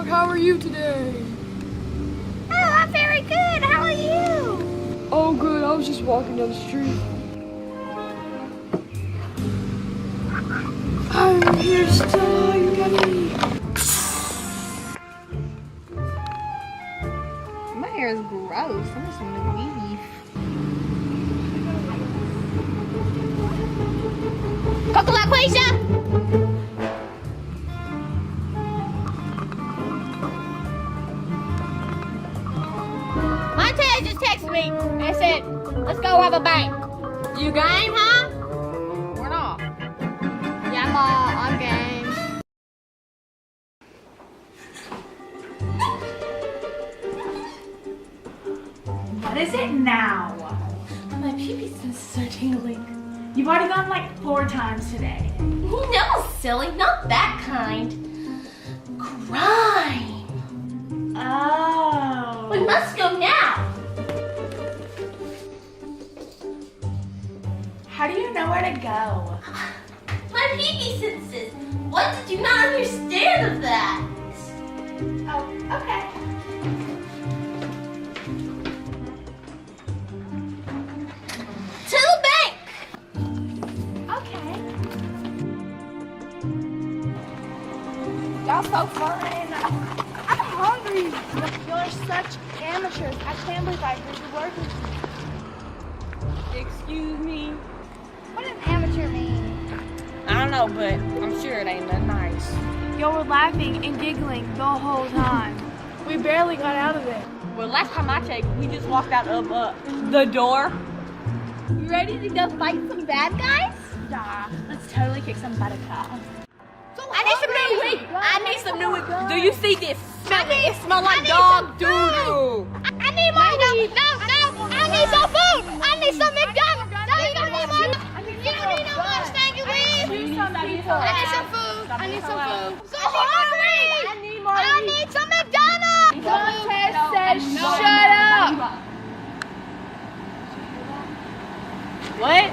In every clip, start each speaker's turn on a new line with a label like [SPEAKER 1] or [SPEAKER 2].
[SPEAKER 1] How are you today?
[SPEAKER 2] Oh, I'm very good. How are you?
[SPEAKER 1] Oh, good. I was just walking down the street. I'm here still. You got me.
[SPEAKER 2] My hair is gross. I'm just gonna leave. Coco La Quasia! Just texted me and said, let's go rob a bank. You game, huh? We're not. Yeah, I'm game.
[SPEAKER 3] What is it now?
[SPEAKER 4] My pee-pee senses are tingling.
[SPEAKER 3] You've already gone like 4 times today.
[SPEAKER 4] No, silly, not that kind. Crime.
[SPEAKER 3] Oh.
[SPEAKER 4] We must go now.
[SPEAKER 3] How do you know where to go?
[SPEAKER 4] My pee-pee senses. What did you not understand of that?
[SPEAKER 3] Oh, okay.
[SPEAKER 4] To the bank.
[SPEAKER 3] Okay.
[SPEAKER 2] Y'all so fun. I'm hungry. You're such amateurs. I can't believe I heard you working.
[SPEAKER 5] Excuse me?
[SPEAKER 2] What does amateur mean?
[SPEAKER 5] I don't know, but I'm sure it ain't that nice.
[SPEAKER 1] Y'all were laughing and giggling the whole time. We barely got out of it.
[SPEAKER 5] Well, last time I checked, we just walked out of the door.
[SPEAKER 2] You ready to go fight some bad guys?
[SPEAKER 3] Yeah, let's totally kick some butt ass.
[SPEAKER 2] I need some new wig. I need some new wig.
[SPEAKER 5] Do you see this? Smell it. It smells like dog doo-doo.
[SPEAKER 2] I need more. No. I need some food. I need some McDonald's. No, you don't need more. You don't need no more. Thank you, Liz. I need some food. I need some food. I'm so hungry. I need some McDonald's.
[SPEAKER 1] Montez says shut up.
[SPEAKER 5] What?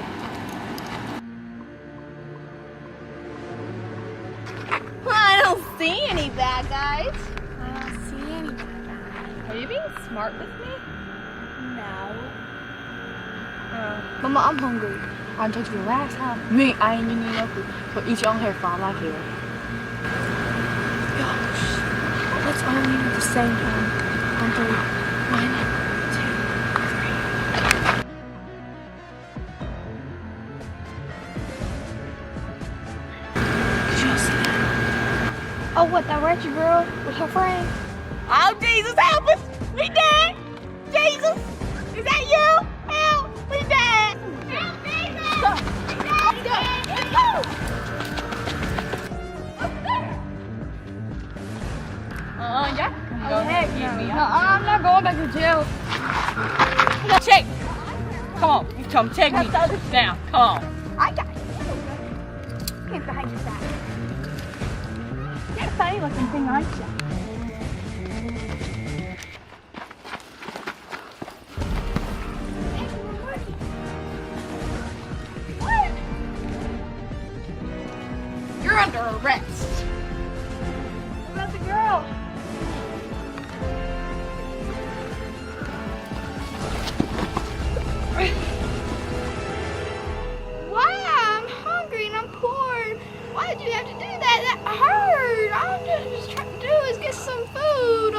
[SPEAKER 2] I don't see any bad guys.
[SPEAKER 1] I don't see any bad guys.
[SPEAKER 2] Are you being smart with me?
[SPEAKER 1] No. Mama, I'm hungry. I told you last time. Me, I ain't getting no food. So eat your own hair fall like here. Gosh. Let's all leave at the same time. On 3. 1, 2, 3. Did y'all see that?
[SPEAKER 2] Oh, what, that Ratchet girl with her friend?
[SPEAKER 5] Oh, Jesus, help us. We dead. Jesus, is that you? Help, we dead.
[SPEAKER 2] Help, Jesus! Let's go! Let's go!
[SPEAKER 5] Y'all can go ahead and get me.
[SPEAKER 1] I'm not going back to jail.
[SPEAKER 5] Check. Come on, you come check me. Down, come on.
[SPEAKER 2] I got you. Get behind your back. You're a funny looking thing, aren't you?
[SPEAKER 5] You're under arrest.
[SPEAKER 2] What about the girl? Why? I'm hungry and I'm poor. Why did you have to do that? That hurt. All I'm just trying to do is get some food.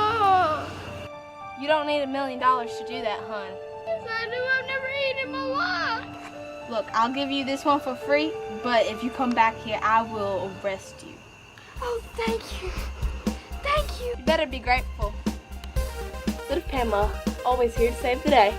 [SPEAKER 4] You don't need $1 million to do that, hon.
[SPEAKER 2] Yes, I do. I've never eaten in my life.
[SPEAKER 4] Look, I'll give you this one for free, but if you come back here, I will arrest you.
[SPEAKER 2] Oh, thank you. Thank you.
[SPEAKER 4] You better be grateful.
[SPEAKER 3] opposite of Pamela, always here to save the day.